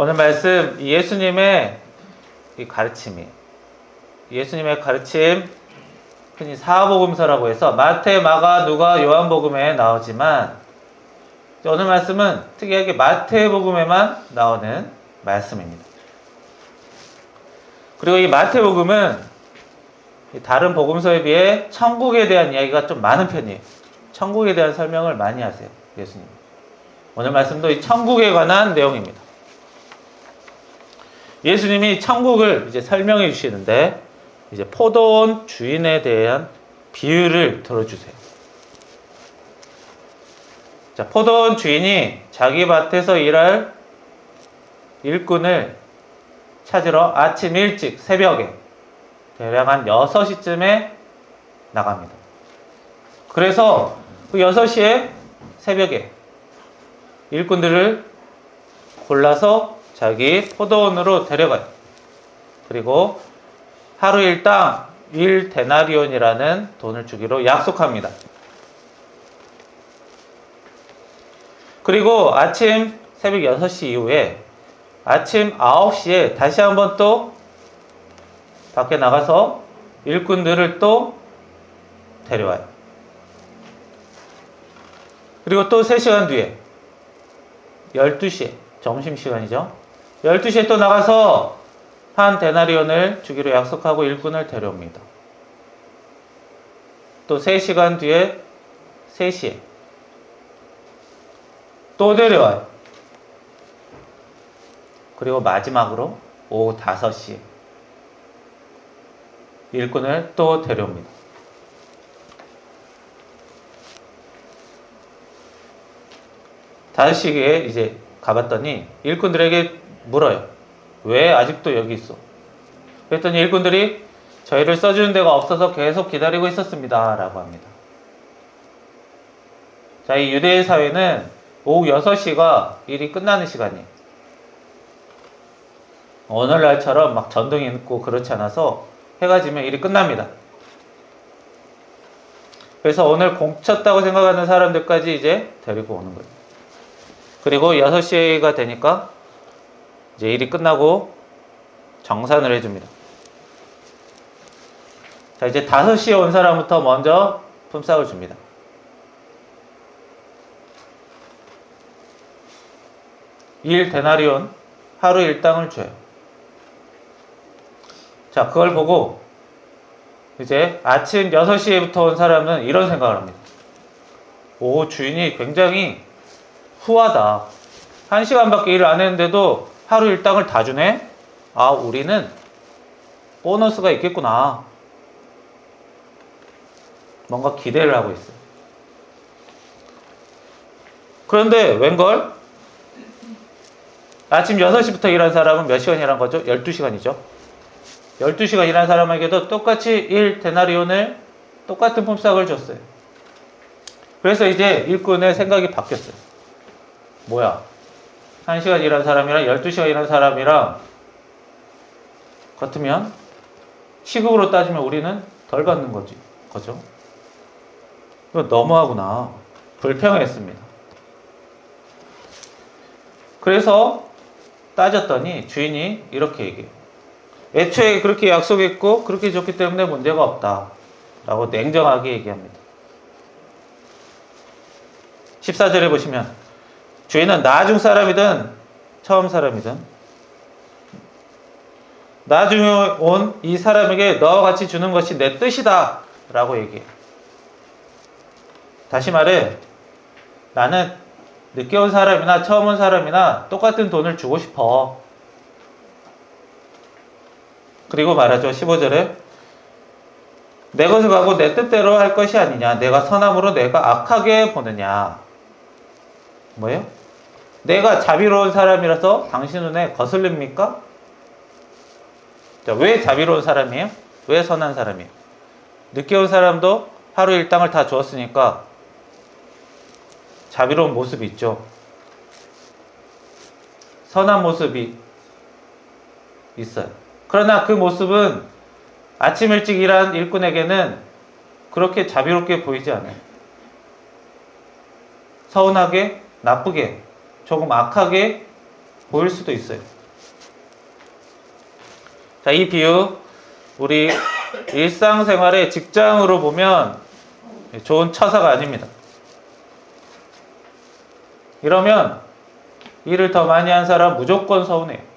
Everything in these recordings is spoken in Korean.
오늘 말씀 예수님의 이 가르침이에요. 예수님의 가르침, 흔히 사복음서라고 해서 마태, 마가, 누가, 요한복음에 나오지만 오늘 말씀은 특이하게 마태복음에만 나오는 말씀입니다. 그리고 이 마태복음은 다른 복음서에 비해 천국에 대한 이야기가 좀 많은 편이에요. 천국에 대한 설명을 많이 하세요, 예수님. 오늘 말씀도 이 천국에 관한 내용입니다. 예수님이 천국을 이제 설명해 주시는데, 이제 포도원 주인에 대한 비유를 들어주세요. 자, 포도원 주인이 자기 밭에서 일할 일꾼을 찾으러 아침 일찍 새벽에 대략 한 6시쯤에 나갑니다. 그래서 그 6시에 새벽에 일꾼들을 골라서 자기 포도원으로 데려가요. 그리고 하루 일당 1데나리온이라는 돈을 주기로 약속합니다. 그리고 아침 새벽 6시 이후에 아침 9시에 다시 한번 또 밖에 나가서 일꾼들을 또 데려와요. 그리고 또 3시간 뒤에 12시에 점심시간이죠. 12시에 또 나가서 한 데나리온을 주기로 약속하고 일꾼을 데려옵니다. 또 3시간 뒤에 3시에 또 데려와요. 그리고 마지막으로 오후 5시에 일꾼을 또 데려옵니다. 다섯 시에 이제 가봤더니 일꾼들에게 물어요. 왜 아직도 여기 있어? 그랬더니 일꾼들이 저희를 써주는 데가 없어서 계속 기다리고 있었습니다. 라고 합니다. 자, 이 유대의 사회는 오후 6시가 일이 끝나는 시간이에요. 오늘날처럼 막 전등이 있고 그렇지 않아서 해가 지면 일이 끝납니다. 그래서 오늘 공쳤다고 생각하는 사람들까지 이제 데리고 오는 거예요. 그리고 6시가 되니까 이제 일이 끝나고 정산을 해줍니다. 자, 이제 5시에 온 사람부터 먼저 품삯을 줍니다. 일 데나리온, 하루 일당을 줘요. 자, 그걸 보고 이제 아침 6시에부터 온 사람은 이런 생각을 합니다. 오, 주인이 굉장히 후하다. 1시간밖에 일을 안 했는데도 하루 일당을 다 주네? 아, 우리는 보너스가 있겠구나. 뭔가 기대를 하고 있어요. 그런데 웬걸? 아침 6시부터 일한 사람은 몇 시간 일한 거죠? 12시간이죠. 12시간 일한 사람에게도 똑같이 1 데나리온을 똑같은 품삯을 줬어요. 그래서 이제 일꾼의 생각이 바뀌었어요. 뭐야? 1시간 일한 사람이랑 12시간 일한 사람이랑 같으면 시급으로 따지면 우리는 덜 받는 거죠. 이거 너무하구나. 불평했습니다. 그래서 따졌더니 주인이 이렇게 얘기해요. 애초에 그렇게 약속했고 그렇게 줬기 때문에 문제가 없다. 라고 냉정하게 얘기합니다. 14절에 보시면 주인은 나중 사람이든 처음 사람이든 나중에 온 이 사람에게 너와 같이 주는 것이 내 뜻이다. 라고 얘기해요. 다시 말해 나는 늦게 온 사람이나 처음 온 사람이나 똑같은 돈을 주고 싶어. 그리고 말하죠. 15절에 내 것을 가고 내 뜻대로 할 것이 아니냐. 내가 선함으로 내가 악하게 보느냐. 뭐예요? 내가 자비로운 사람이라서 당신 눈에 거슬립니까? 자, 왜 자비로운 사람이에요? 왜 선한 사람이에요? 늦게 온 사람도 하루 일당을 다 주었으니까 자비로운 모습이 있죠. 선한 모습이 있어요. 그러나 그 모습은 아침 일찍 일한 일꾼에게는 그렇게 자비롭게 보이지 않아요. 서운하게, 나쁘게, 조금 악하게 보일 수도 있어요. 자, 이 비유 우리 일상생활의 직장으로 보면 좋은 처사가 아닙니다. 이러면 일을 더 많이 한 사람 무조건 서운해요.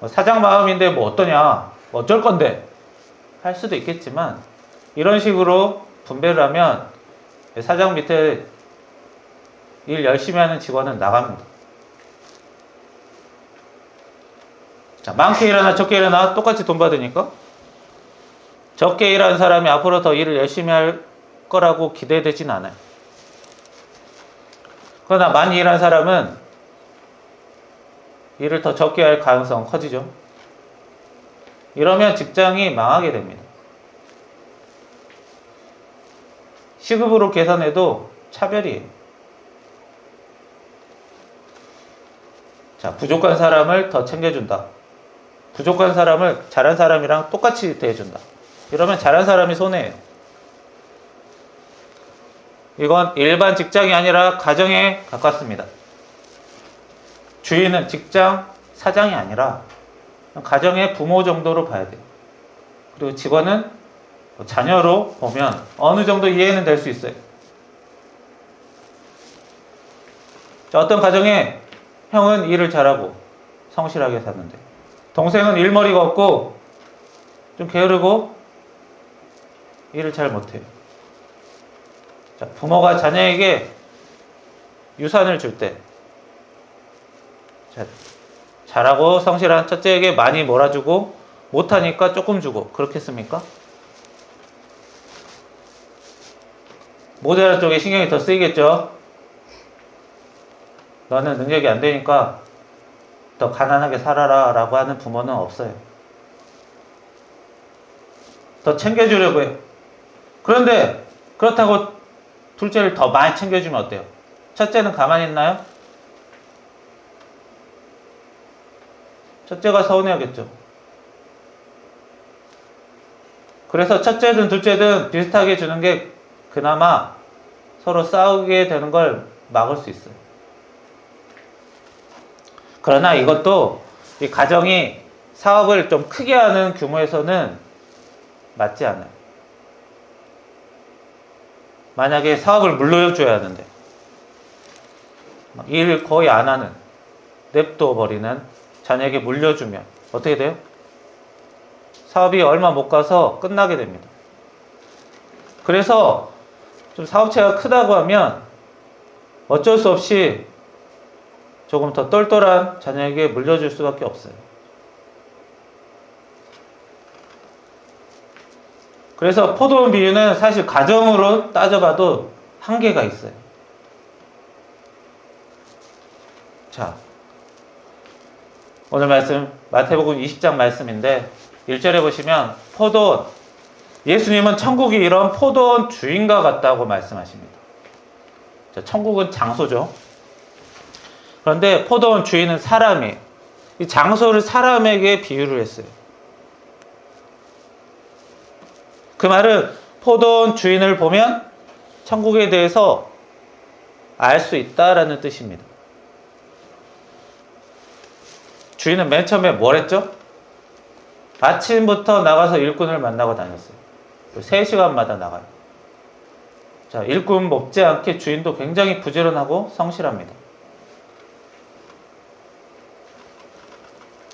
사장 마음인데 뭐 어떠냐, 뭐 어쩔 건데 할 수도 있겠지만, 이런 식으로 분배를 하면 사장 밑에 일 열심히 하는 직원은 나갑니다. 자, 많게 일하나 적게 일하나 똑같이 돈 받으니까 적게 일하는 사람이 앞으로 더 일을 열심히 할 거라고 기대되진 않아요. 그러나 많이 일하는 사람은 일을 더 적게 할 가능성은 커지죠. 이러면 직장이 망하게 됩니다. 시급으로 계산해도 차별이에요. 자, 부족한 사람을 더 챙겨준다. 부족한 사람을 잘한 사람이랑 똑같이 대해준다. 이러면 잘한 사람이 손해예요. 이건 일반 직장이 아니라 가정에 가깝습니다. 주인은 직장 사장이 아니라 가정의 부모 정도로 봐야 돼요. 그리고 직원은 자녀로 보면 어느 정도 이해는 될 수 있어요. 자, 어떤 가정에 형은 일을 잘하고 성실하게 사는데 동생은 일머리가 없고 좀 게으르고 일을 잘 못해요. 자, 부모가 자녀에게 유산을 줄 때 잘하고 성실한 첫째에게 많이 몰아주고 못하니까 조금 주고 그렇겠습니까? 모자란 쪽에 신경이 더 쓰이겠죠? 너는 능력이 안 되니까 더 가난하게 살아라 라고 하는 부모는 없어요. 더 챙겨주려고 해요. 그런데 그렇다고 둘째를 더 많이 챙겨주면 어때요? 첫째는 가만히 있나요? 첫째가 서운해하겠죠. 그래서 첫째든 둘째든 비슷하게 주는 게 그나마 서로 싸우게 되는 걸 막을 수 있어요. 그러나 이것도 이 가정이 사업을 좀 크게 하는 규모에서는 맞지 않아요. 만약에 사업을 물려줘야 하는데 일 거의 안 하는, 냅둬 버리는 자녀에게 물려주면 어떻게 돼요? 사업이 얼마 못 가서 끝나게 됩니다. 그래서 좀 사업체가 크다고 하면 어쩔 수 없이 조금 더 똘똘한 자녀에게 물려줄 수밖에 없어요. 그래서 포도원 비유는 사실 가정으로 따져봐도 한계가 있어요. 자, 오늘 말씀 마태복음 20장 말씀인데 1절에 보시면 포도원, 예수님은 천국이 이런 포도원 주인과 같다고 말씀하십니다. 자, 천국은 장소죠. 그런데 포도원 주인은 사람이에요. 이 장소를 사람에게 비유를 했어요. 그 말은 포도원 주인을 보면 천국에 대해서 알 수 있다라는 뜻입니다. 주인은 맨 처음에 뭘 했죠? 아침부터 나가서 일꾼을 만나고 다녔어요. 3시간마다 나가요. 자, 일꾼 못지않게 주인도 굉장히 부지런하고 성실합니다.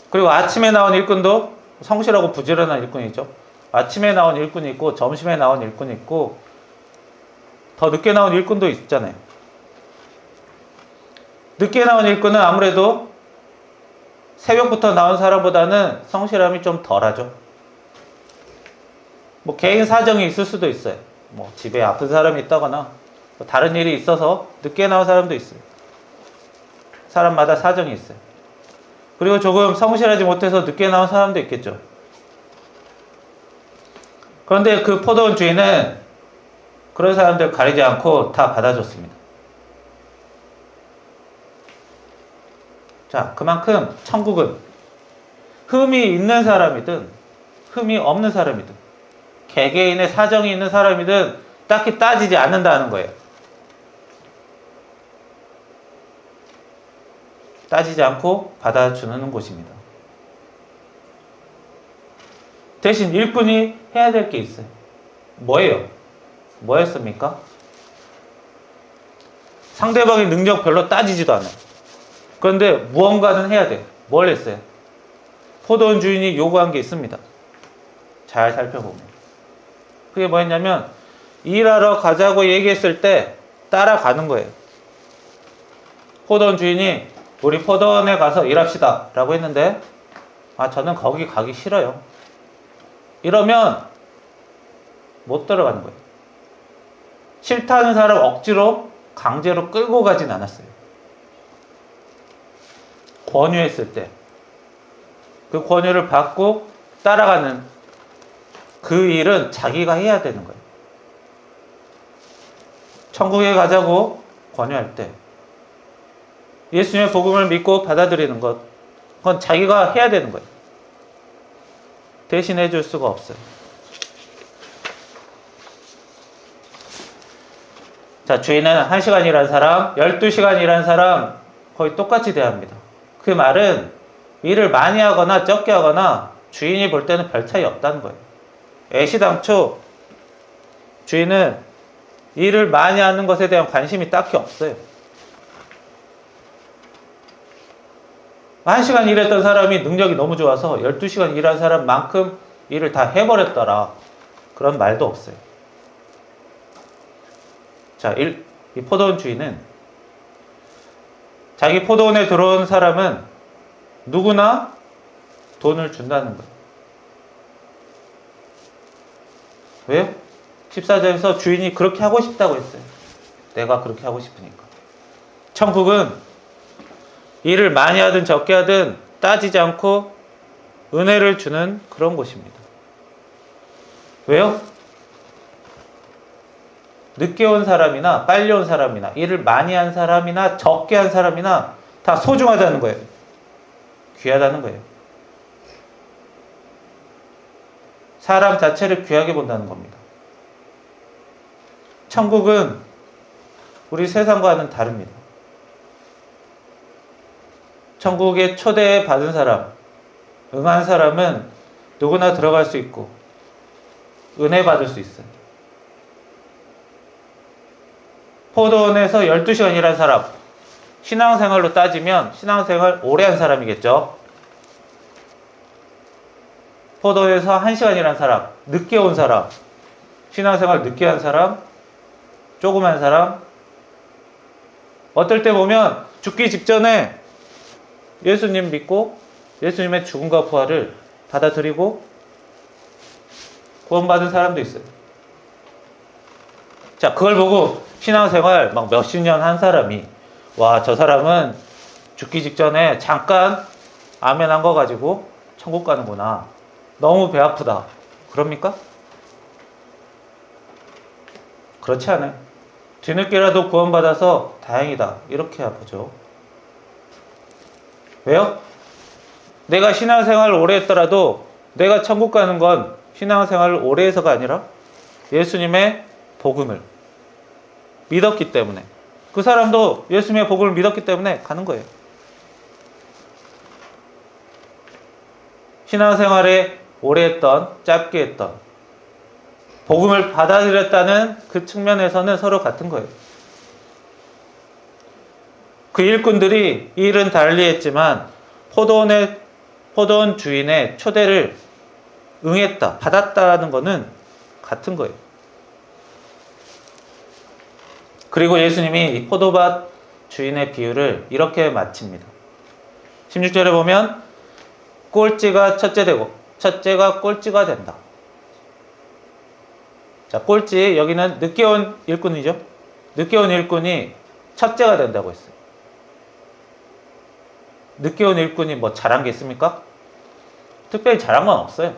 그리고 아침에 나온 일꾼도 성실하고 부지런한 일꾼이죠. 아침에 나온 일꾼이 있고 점심에 나온 일꾼이 있고 더 늦게 나온 일꾼도 있잖아요. 늦게 나온 일꾼은 아무래도 새벽부터 나온 사람보다는 성실함이 좀 덜하죠. 뭐 개인 사정이 있을 수도 있어요. 뭐 집에 아픈 사람이 있다거나 뭐 다른 일이 있어서 늦게 나온 사람도 있어요. 사람마다 사정이 있어요. 그리고 조금 성실하지 못해서 늦게 나온 사람도 있겠죠. 그런데 그 포도원 주인은 그런 사람들 가리지 않고 다 받아줬습니다. 자, 그만큼 천국은 흠이 있는 사람이든 흠이 없는 사람이든 개개인의 사정이 있는 사람이든 딱히 따지지 않는다는 거예요. 따지지 않고 받아주는 곳입니다. 대신 일꾼이 해야 될 게 있어요. 뭐예요? 뭐였습니까? 상대방의 능력 별로 따지지도 않아요. 그런데 무언가는 해야 돼요. 뭘 했어요? 포도원 주인이 요구한 게 있습니다. 잘 살펴보면. 그게 뭐였냐면 일하러 가자고 얘기했을 때 따라가는 거예요. 포도원 주인이 우리 포도원에 가서 일합시다 라고 했는데 저는 거기 가기 싫어요. 이러면 못 들어가는 거예요. 싫다는 사람 억지로 강제로 끌고 가진 않았어요. 권유했을 때 그 권유를 받고 따라가는 그 일은 자기가 해야 되는 거예요. 천국에 가자고 권유할 때 예수님의 복음을 믿고 받아들이는 것, 그건 자기가 해야 되는 거예요. 대신해 줄 수가 없어요. 자, 주인은 1시간 일한 사람, 12시간 일한 사람 거의 똑같이 대합니다. 그 말은 일을 많이 하거나 적게 하거나 주인이 볼 때는 별 차이 없다는 거예요. 애시당초 주인은 일을 많이 하는 것에 대한 관심이 딱히 없어요. 1시간 일했던 사람이 능력이 너무 좋아서 12시간 일한 사람만큼 일을 다 해버렸더라. 그런 말도 없어요. 자, 이 포도원 주인은 자기 포도원에 들어온 사람은 누구나 돈을 준다는 거예요. 왜요? 14절에서 주인이 그렇게 하고 싶다고 했어요. 내가 그렇게 하고 싶으니까. 천국은 일을 많이 하든 적게 하든 따지지 않고 은혜를 주는 그런 곳입니다. 왜요? 늦게 온 사람이나 빨리 온 사람이나 일을 많이 한 사람이나 적게 한 사람이나 다 소중하다는 거예요. 귀하다는 거예요. 사람 자체를 귀하게 본다는 겁니다. 천국은 우리 세상과는 다릅니다. 천국에 초대받은 사람, 응한 사람은 누구나 들어갈 수 있고 은혜 받을 수 있어요. 포도원에서 12시간 일한 사람, 신앙생활로 따지면 신앙생활 오래 한 사람이겠죠. 포도원에서 1시간 일한 사람, 늦게 온 사람, 신앙생활 늦게 한 사람, 조그만 사람, 어떨 때 보면 죽기 직전에 예수님 믿고 예수님의 죽음과 부활을 받아들이고 구원받은 사람도 있어요. 자, 그걸 보고 신앙생활 막 몇십 년 한 사람이 와, 저 사람은 죽기 직전에 잠깐 아멘 한 거 가지고 천국 가는구나. 너무 배 아프다. 그럽니까? 그렇지 않아요. 뒤늦게라도 구원받아서 다행이다. 이렇게 보죠. 왜요? 내가 신앙생활을 오래 했더라도 내가 천국 가는 건 신앙생활을 오래 해서가 아니라 예수님의 복음을 믿었기 때문에, 그 사람도 예수님의 복음을 믿었기 때문에 가는 거예요. 신앙생활에 오래 했던, 짧게 했던, 복음을 받아들였다는 그 측면에서는 서로 같은 거예요. 그 일꾼들이 일은 달리 했지만 포도원 주인의 초대를 응했다, 받았다는 것은 같은 거예요. 그리고 예수님이 이 포도밭 주인의 비유를 이렇게 마칩니다. 16절에 보면 꼴찌가 첫째 되고 첫째가 꼴찌가 된다. 자, 꼴찌, 여기는 늦게 온 일꾼이죠. 늦게 온 일꾼이 첫째가 된다고 했어요. 늦게 온 일꾼이 뭐 잘한 게 있습니까? 특별히 잘한 건 없어요.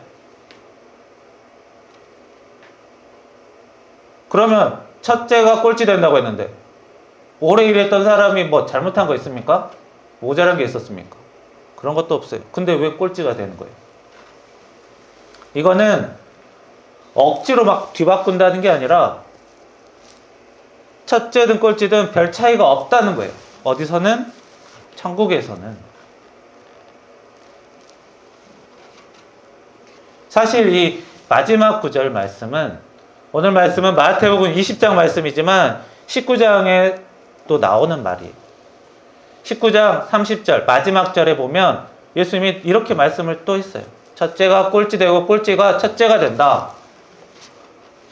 그러면 첫째가 꼴찌 된다고 했는데 오래 일했던 사람이 뭐 잘못한 거 있습니까? 모자란 게 있었습니까? 그런 것도 없어요. 근데 왜 꼴찌가 되는 거예요? 이거는 억지로 막 뒤바꾼다는 게 아니라 첫째든 꼴찌든 별 차이가 없다는 거예요. 어디서는 천국에서는. 사실 이 마지막 구절 말씀은, 오늘 말씀은 마태복음 20장 말씀이지만 19장에 또 나오는 말이에요. 19장 30절 마지막 절에 보면 예수님이 이렇게 말씀을 또 했어요. 첫째가 꼴찌되고 꼴찌가 첫째가 된다.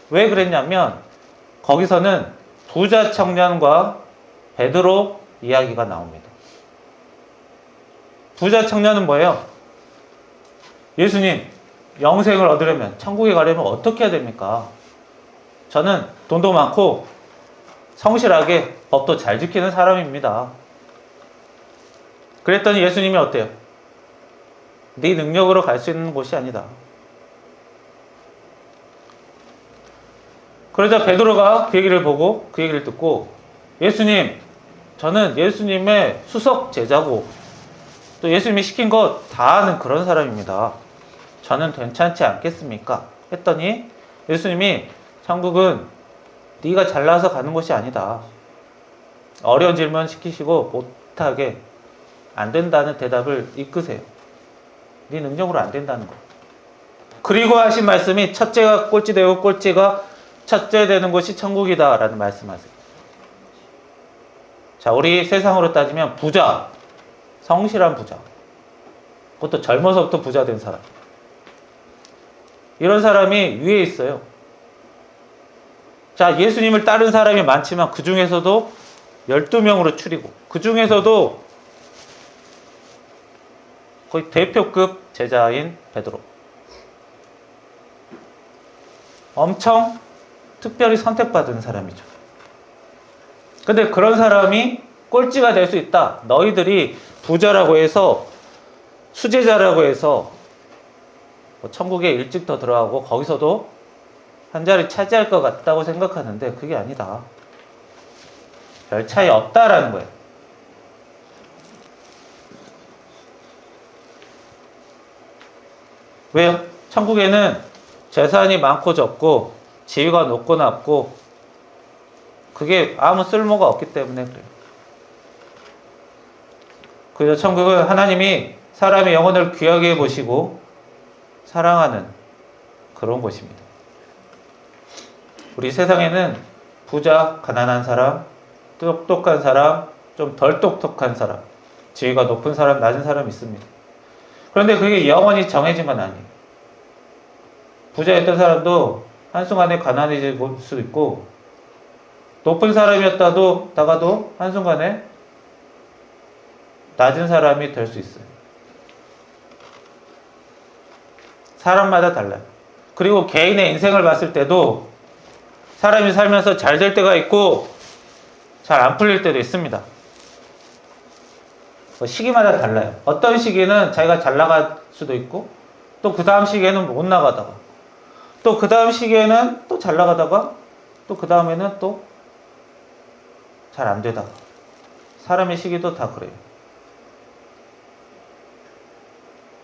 왜 그랬냐면 거기서는 부자 청년과 베드로 이야기가 나옵니다. 부자 청년은 뭐예요? 예수님, 영생을 얻으려면, 천국에 가려면 어떻게 해야 됩니까? 저는 돈도 많고 성실하게 법도 잘 지키는 사람입니다. 그랬더니 예수님이 어때요? 네 능력으로 갈 수 있는 곳이 아니다. 그러자 베드로가 그 얘기를 보고 그 얘기를 듣고, 예수님, 저는 예수님의 수석 제자고 또 예수님이 시킨 거 다 하는 그런 사람입니다. 저는 괜찮지 않겠습니까? 했더니 예수님이 천국은 네가 잘나서 가는 곳이 아니다. 어려운 질문 시키시고 못하게 안 된다는 대답을 이끄세요. 네 능력으로 안 된다는 거. 그리고 하신 말씀이 첫째가 꼴찌 되고 꼴찌가 첫째 되는 곳이 천국이다 라는 말씀하세요. 자, 우리 세상으로 따지면 부자, 성실한 부자, 그것도 젊어서부터 부자 된 사람, 이런 사람이 위에 있어요. 자, 예수님을 따른 사람이 많지만 그 중에서도 12명으로 추리고 그 중에서도 거의 대표급 제자인 베드로, 엄청 특별히 선택받은 사람이죠. 근데 그런 사람이 꼴찌가 될 수 있다. 너희들이 부자라고 해서, 수제자라고 해서 뭐 천국에 일찍 더 들어가고 거기서도 한 자리 차지할 것 같다고 생각하는데 그게 아니다. 별 차이 없다라는 거예요. 왜요? 천국에는 재산이 많고 적고 지위가 높고 낮고 그게 아무 쓸모가 없기 때문에 그래요. 그래서 천국은 하나님이 사람의 영혼을 귀하게 보시고 사랑하는 그런 곳입니다. 우리 세상에는 부자, 가난한 사람, 똑똑한 사람, 좀 덜 똑똑한 사람, 지위가 높은 사람, 낮은 사람이 있습니다. 그런데 그게 영원히 정해진 건 아니에요. 부자였던 사람도 한순간에 가난해질 수도 있고, 높은 사람이었다가도 한순간에 낮은 사람이 될 수 있어요. 사람마다 달라요. 그리고 개인의 인생을 봤을 때도 사람이 살면서 잘 될 때가 있고 잘 안 풀릴 때도 있습니다. 시기마다 달라요. 어떤 시기는 자기가 잘 나갈 수도 있고, 또 그 다음 시기에는 못 나가다가, 또 그 다음 시기에는 또 잘 나가다가, 또 그 다음에는 또 잘 안 되다가. 사람의 시기도 다 그래요.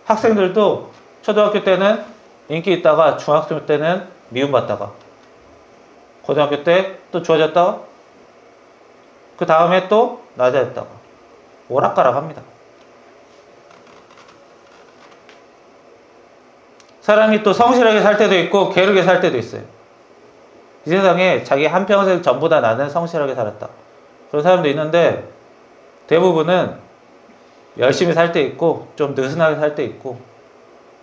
학생들도 초등학교 때는 인기 있다가 중학교 때는 미움받다가, 고등학교 때 또 좋아졌다가, 그 다음에 또 낮아졌다가 오락가락 합니다. 사람이 또 성실하게 살 때도 있고 게으르게 살 때도 있어요. 이 세상에 자기 한평생 전부 다 나는 성실하게 살았다, 그런 사람도 있는데 대부분은 열심히 살 때 있고 좀 느슨하게 살 때 있고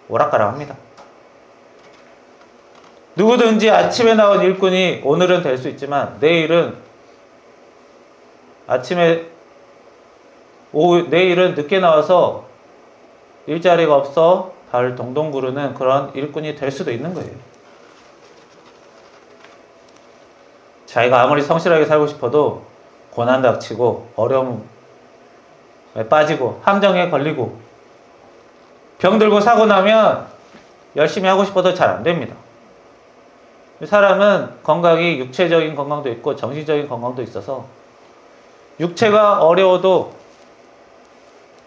오락가락 합니다. 누구든지 아침에 나온 일꾼이 오늘은 될 수 있지만 내일은 내일은 늦게 나와서 일자리가 없어 발 동동 구르는 그런 일꾼이 될 수도 있는 거예요. 자기가 아무리 성실하게 살고 싶어도 고난 닥치고 어려움에 빠지고 함정에 걸리고 병들고 사고 나면 열심히 하고 싶어도 잘 안 됩니다. 사람은 건강이 육체적인 건강도 있고 정신적인 건강도 있어서 육체가 어려워도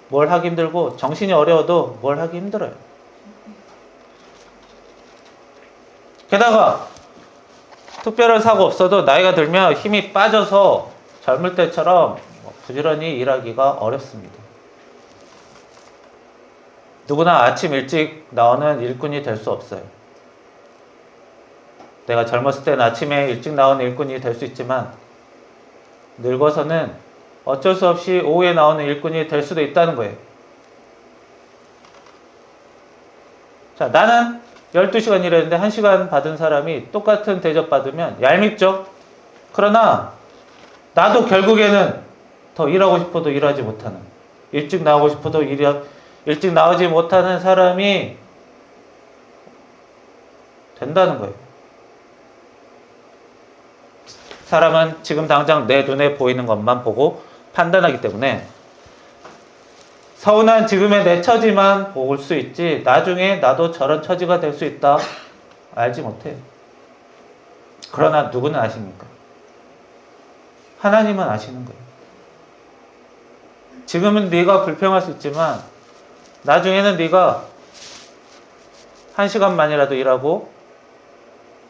뭘 하기 힘들고 정신이 어려워도 뭘 하기 힘들어요. 게다가 특별한 사고 없어도 나이가 들면 힘이 빠져서 젊을 때처럼 부지런히 일하기가 어렵습니다. 누구나 아침 일찍 나오는 일꾼이 될 수 없어요. 내가 젊었을 때는 아침에 일찍 나오는 일꾼이 될 수 있지만 늙어서는 어쩔 수 없이 오후에 나오는 일꾼이 될 수도 있다는 거예요. 자, 나는 12시간 일했는데 1시간 받은 사람이 똑같은 대접 받으면 얄밉죠? 그러나 나도 결국에는 더 일하고 싶어도 일하지 못하는, 일찍 나오고 싶어도 일찍 나오지 못하는 사람이 된다는 거예요. 사람은 지금 당장 내 눈에 보이는 것만 보고 판단하기 때문에 서운한 지금의 내 처지만 볼 수 있지 나중에 나도 저런 처지가 될 수 있다 알지 못해요. 그러나 누구는 아십니까? 하나님은 아시는 거예요. 지금은 네가 불평할 수 있지만 나중에는 네가 1시간만이라도 일하고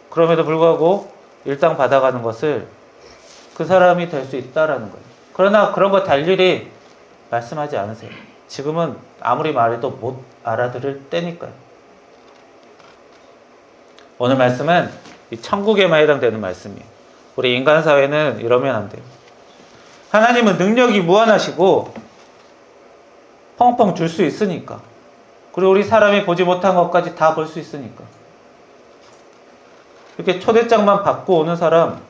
그럼에도 불구하고 일당 받아가는 것을 그 사람이 될 수 있다라는 거예요. 그러나 그런 거 달일이 말씀하지 않으세요. 지금은 아무리 말해도 못 알아들을 때니까요. 오늘 말씀은 이 천국에만 해당되는 말씀이에요. 우리 인간 사회는 이러면 안 돼요. 하나님은 능력이 무한하시고 펑펑 줄 수 있으니까. 그리고 우리 사람이 보지 못한 것까지 다 볼 수 있으니까. 이렇게 초대장만 받고 오는 사람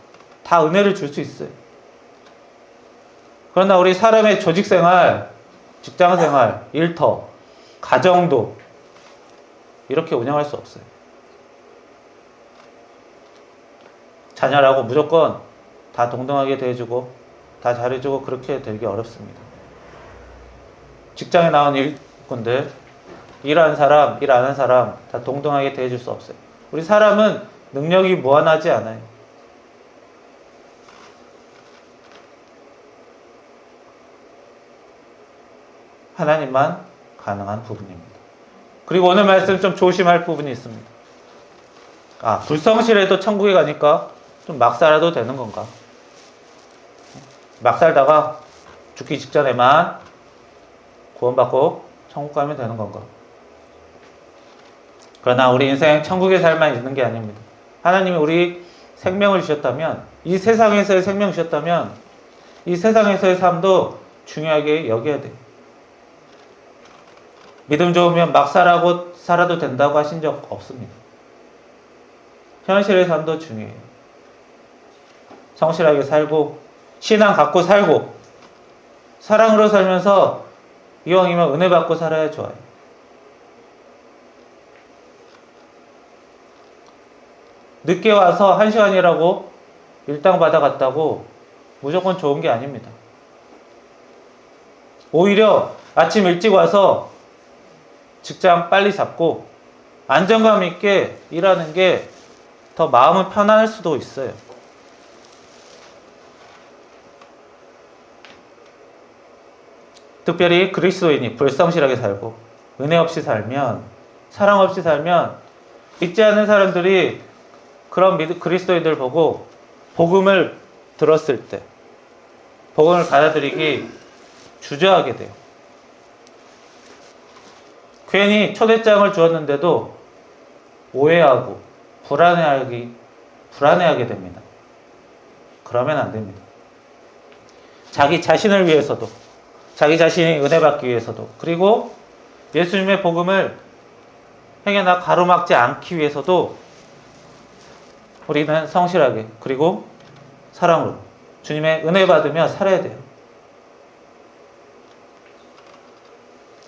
다 은혜를 줄 수 있어요. 그러나 우리 사람의 조직생활, 직장생활, 일터, 가정도 이렇게 운영할 수 없어요. 자녀라고 무조건 다 동등하게 대해주고 다 잘해주고 그렇게 되기 어렵습니다. 직장에 나온 일꾼들, 일하는 사람, 일 안 하는 사람 다 동등하게 대해줄 수 없어요. 우리 사람은 능력이 무한하지 않아요. 하나님만 가능한 부분입니다. 그리고 오늘 말씀 좀 조심할 부분이 있습니다. 불성실해도 천국에 가니까 좀 막 살아도 되는 건가? 막 살다가 죽기 직전에만 구원받고 천국 가면 되는 건가? 그러나 우리 인생 천국의 삶만 있는 게 아닙니다. 하나님이 우리 생명을 주셨다면, 이 세상에서의 생명 주셨다면 이 세상에서의 삶도 중요하게 여겨야 돼요. 믿음 좋으면 막 살아도 된다고 하신 적 없습니다. 현실의 삶도 중요해요. 성실하게 살고 신앙 갖고 살고 사랑으로 살면서 이왕이면 은혜 받고 살아야 좋아요. 늦게 와서 1시간이라고 일당 받아갔다고 무조건 좋은 게 아닙니다. 오히려 아침 일찍 와서 직장 빨리 잡고 안정감 있게 일하는 게 더 마음은 편안할 수도 있어요. 특별히 그리스도인이 불성실하게 살고 은혜 없이 살면, 사랑 없이 살면 믿지 않는 사람들이 그런 그리스도인들 보고 복음을 들었을 때 복음을 받아들이기 주저하게 돼요. 괜히 초대장을 주었는데도 오해하고 불안해하게 됩니다. 그러면 안 됩니다. 자기 자신을 위해서도, 자기 자신이 은혜 받기 위해서도, 그리고 예수님의 복음을 행여나 가로막지 않기 위해서도 우리는 성실하게 그리고 사랑으로 주님의 은혜 받으며 살아야 돼요.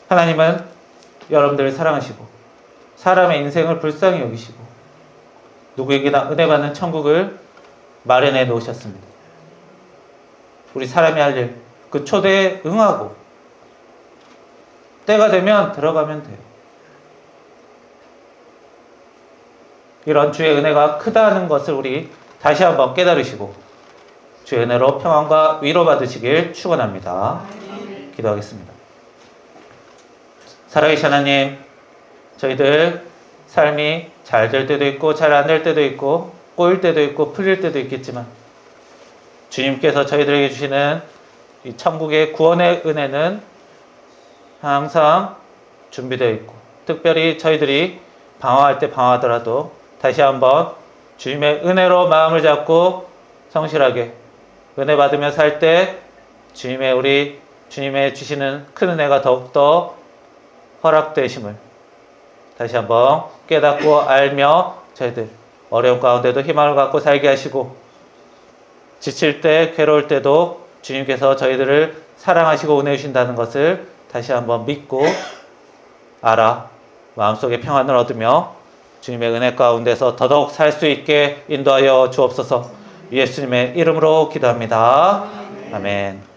하나님은 여러분들을 사랑하시고 사람의 인생을 불쌍히 여기시고 누구에게나 은혜 받는 천국을 마련해 놓으셨습니다. 우리 사람이 할 일, 그 초대에 응하고 때가 되면 들어가면 돼요. 이런 주의 은혜가 크다는 것을 우리 다시 한번 깨달으시고 주의 은혜로 평안과 위로 받으시길 축원합니다. 기도하겠습니다. 살아계신 하나님, 저희들 삶이 잘 될 때도 있고 잘 안 될 때도 있고 꼬일 때도 있고 풀릴 때도 있겠지만 주님께서 저희들에게 주시는 이 천국의 구원의 은혜는 항상 준비되어 있고, 특별히 저희들이 방황할 때 방황하더라도 다시 한번 주님의 은혜로 마음을 잡고 성실하게 은혜 받으며 살 때 주님의 주시는 큰 은혜가 더욱더 허락되심을 다시 한번 깨닫고 알며 저희들 어려움 가운데도 희망을 갖고 살게 하시고, 지칠 때 괴로울 때도 주님께서 저희들을 사랑하시고 은혜 주신다는 것을 다시 한번 믿고 알아 마음속에 평안을 얻으며 주님의 은혜 가운데서 더더욱 살 수 있게 인도하여 주옵소서. 예수님의 이름으로 기도합니다. 아멘.